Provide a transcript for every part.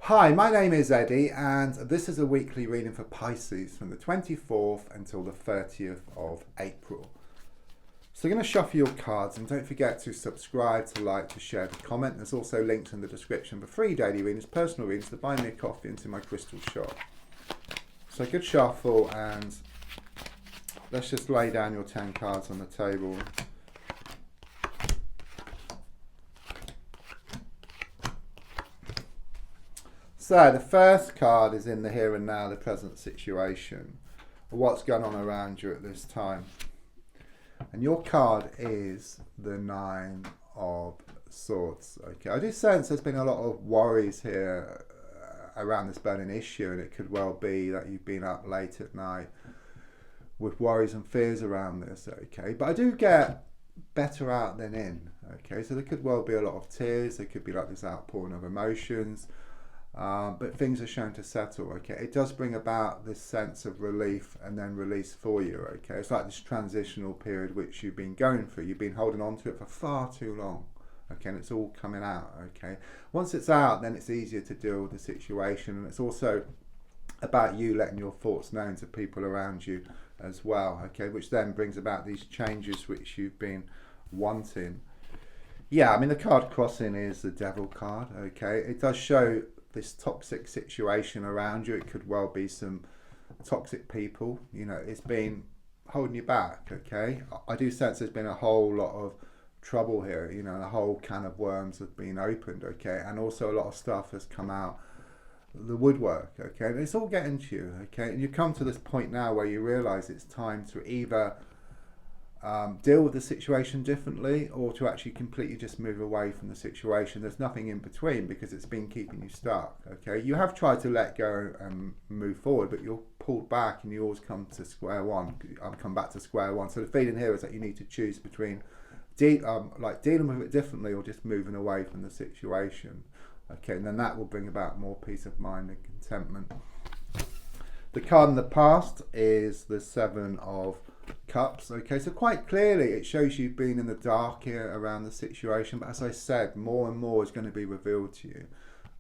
Hi, my name is Eddie, and this is a weekly reading for Pisces from the 24th until the 30th of April. So I'm going to shuffle your cards, and don't forget to subscribe, to like, to share, to comment. There's also links in the description for free daily readings, personal readings, to buy me a coffee into my crystal shop. So good shuffle, and let's just lay down your 10 cards on the table. So the first card is in the here and now, the present situation, what's going on around you at this time. And your card is the Nine of Swords. Okay, I do sense there's been a lot of worries here around this burning issue, and it could well be that you've been up late at night with worries and fears around this. Okay, but I do get better out than in. Okay, so there could well be a lot of tears. There could be like this outpouring of emotions. But things are shown to settle. Okay, it does bring about this sense of relief and then release for you. Okay, it's like this transitional period which you've been going through. You've been holding on to it for far too long. Okay, and it's all coming out. Okay, once it's out, then it's easier to deal with the situation, and it's also about you letting your thoughts known to people around you as well. Okay, which then brings about these changes which you've been wanting. Yeah, I mean the card crossing is the Devil card. Okay, it does show this toxic situation around you. It could well be some toxic people. You know, it's been holding you back. Okay, I do sense there's been a whole lot of trouble here. You know, and a whole can of worms have been opened. Okay, and also a lot of stuff has come out the woodwork. Okay, and it's all getting to you. Okay, and you come to this point now where you realize it's time to either deal with the situation differently, or to actually completely just move away from the situation. There's nothing in between because it's been keeping you stuck. Okay, you have tried to let go and move forward, but you're pulled back and you always come to square one. Come back to square one. So the feeling here is that you need to choose between like dealing with it differently or just moving away from the situation. Okay, and then that will bring about more peace of mind and contentment. The card in the past is the Seven of Cups. Okay, so quite clearly it shows you've been in the dark here around the situation, but as I said, more and more is going to be revealed to you.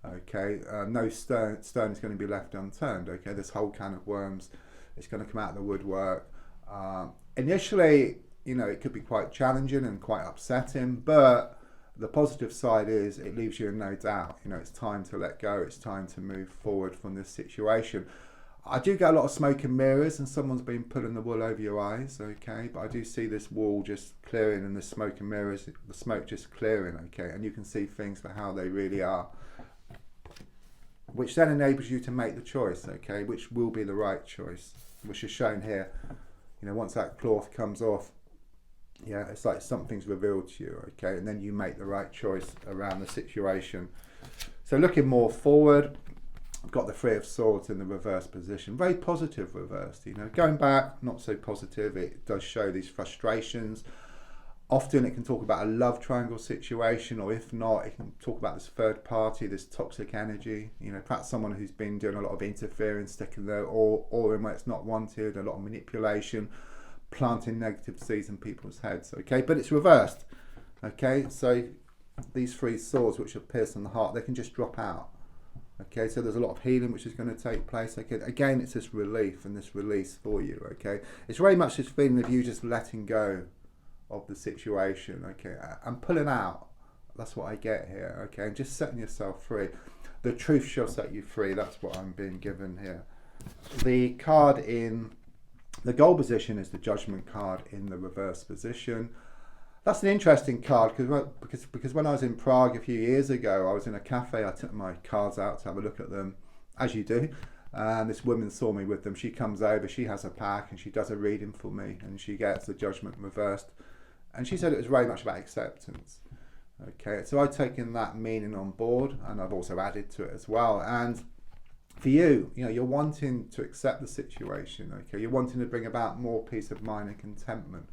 Okay, no stone is going to be left unturned. Okay, this whole can of worms is going to come out of the woodwork. Initially, you know, it could be quite challenging and quite upsetting, but the positive side is it leaves you in no doubt. You know, it's time to let go. It's time to move forward from this situation. I do get a lot of smoke and mirrors, and someone's been pulling the wool over your eyes. Okay, but I do see this wall just clearing, and the smoke and mirrors, the smoke just clearing. Okay, and you can see things for how they really are, which then enables you to make the choice. Okay, which will be the right choice, which is shown here. You know, once that cloth comes off, yeah, it's like something's revealed to you. Okay, and then you make the right choice around the situation. So looking more forward, I've got the Three of Swords in the reverse position. Very positive reversed. You know, going back, not so positive. It does show these frustrations. Often it can talk about a love triangle situation, or if not, it can talk about this third party, this toxic energy. You know, perhaps someone who's been doing a lot of interfering, sticking there, or in where it's not wanted, a lot of manipulation, planting negative seeds in people's heads. Okay, but it's reversed. Okay, so these three swords which are pierced on the heart, they can just drop out. Okay, so there's a lot of healing which is going to take place. Okay, again, it's this relief and this release for you. Okay, it's very much this feeling of you just letting go of the situation. Okay, and pulling out. That's what I get here. Okay, and just setting yourself free. The truth shall set you free. That's what I'm being given here. The card in the goal position is the Judgment card in the reverse position. That's an interesting card because when I was in Prague a few years ago, I was in a cafe. I took my cards out to have a look at them, as you do. And this woman saw me with them. She comes over, she has a pack, and she does a reading for me, and she gets the Judgment reversed. And she said it was very much about acceptance. Okay, so I've taken that meaning on board, and I've also added to it as well. And for you, you know, you're wanting to accept the situation. Okay, you're wanting to bring about more peace of mind and contentment.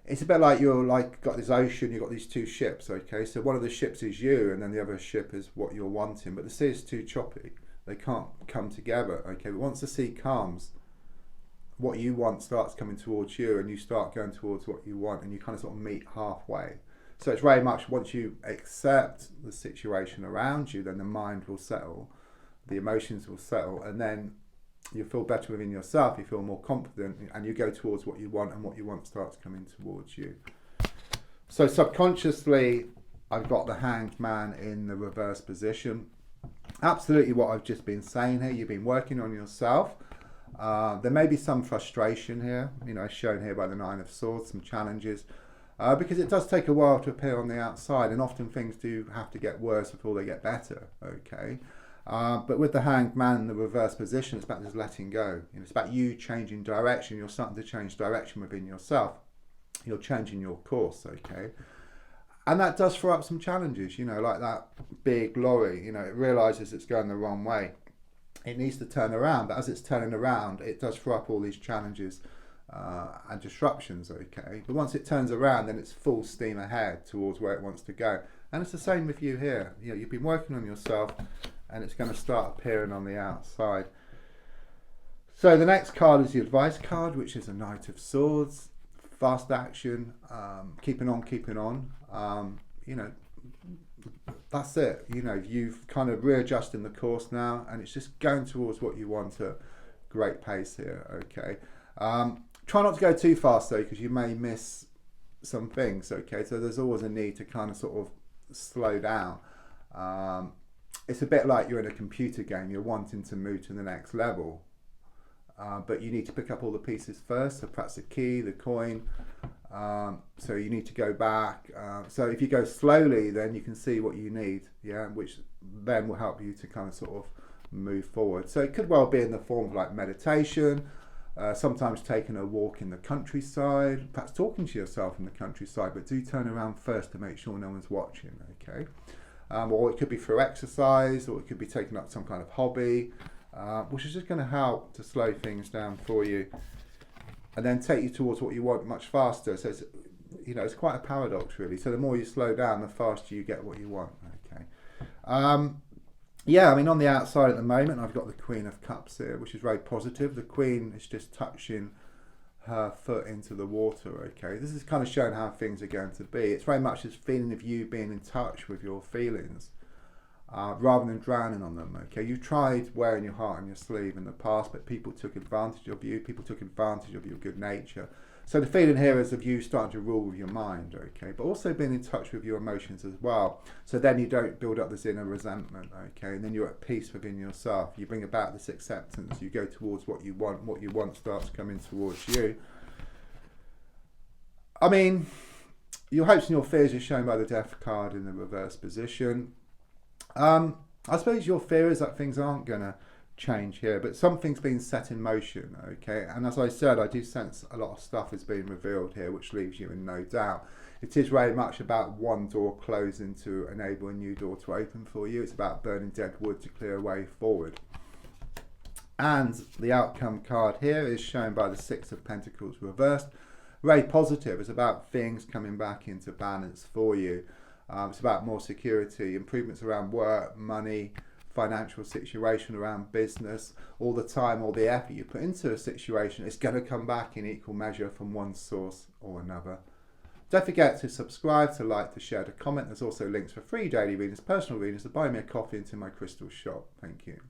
It's a bit like you're like got this ocean, you've got these two ships. Okay, so one of the ships is you, and then the other ship is what you're wanting. But the sea is too choppy; they can't come together. Okay, but once the sea calms, what you want starts coming towards you, and you start going towards what you want, and you kind of sort of meet halfway. So it's very much once you accept the situation around you, then the mind will settle, the emotions will settle, and then you feel better within yourself, you feel more confident, and you go towards what you want, and what you want starts coming towards you. So subconsciously, I've got the Hanged Man in the reverse position. Absolutely what I've just been saying here. You've been working on yourself. There may be some frustration here, as shown here by the Nine of Swords, some challenges, because it does take a while to appear on the outside, and often things do have to get worse before they get better, okay? But with the Hanged Man in the reverse position, it's about just letting go. It's about you changing direction. You're starting to change direction within yourself. You're changing your course, okay? And that does throw up some challenges, like that big lorry, it realizes it's going the wrong way. It needs to turn around, but as it's turning around, it does throw up all these challenges and disruptions, okay? But once it turns around, then it's full steam ahead towards where it wants to go. And it's the same with you here. You've been working on yourself, and it's going to start appearing on the outside. So the next card is the advice card, which is a Knight of Swords. Fast action, keeping on. That's it. You've kind of readjusting the course now, and it's just going towards what you want at great pace here, okay? Try not to go too fast though, because you may miss some things, okay? So there's always a need to kind of sort of slow down. It's a bit like you're in a computer game, you're wanting to move to the next level. But you need to pick up all the pieces first, so perhaps the key, the coin, so you need to go back. So if you go slowly, then you can see what you need, which then will help you to kind of sort of move forward. So it could well be in the form of like meditation, sometimes taking a walk in the countryside, perhaps talking to yourself in the countryside, but do turn around first to make sure no one's watching, okay? Or it could be through exercise, or it could be taking up some kind of hobby, which is just going to help to slow things down for you and then take you towards what you want much faster. So it's quite a paradox really. So the more you slow down, the faster you get what you want, okay? On the outside at the moment, I've got the Queen of Cups here, which is very positive. The Queen is just touching her foot into the water, okay? This is kind of showing how things are going to be. It's very much this feeling of you being in touch with your feelings, rather than drowning on them, okay? You've tried wearing your heart on your sleeve in the past, but people took advantage of you, people took advantage of your good nature. So the feeling here is of you starting to rule with your mind, okay? But also being in touch with your emotions as well. So then you don't build up this inner resentment, okay? And then you're at peace within yourself. You bring about this acceptance, you go towards what you want starts coming towards you. Your hopes and your fears are shown by the Death card in the reverse position. I suppose your fear is that things aren't going to change here, but something's been set in motion, okay? And as I said, I do sense a lot of stuff is being revealed here, which leaves you in no doubt. It is very much about one door closing to enable a new door to open for you. It's about burning dead wood to clear a way forward. And the outcome card here is shown by the Six of Pentacles reversed. Very positive. It's about things coming back into balance for you. It's about more security, improvements around work, money, financial situation, around business. All the time, all the effort you put into a situation, it's going to come back in equal measure from one source or another. Don't forget to subscribe, to like, to share, to comment. There's also links for free daily readings, personal readings, to buy me a coffee into my crystal shop. Thank you.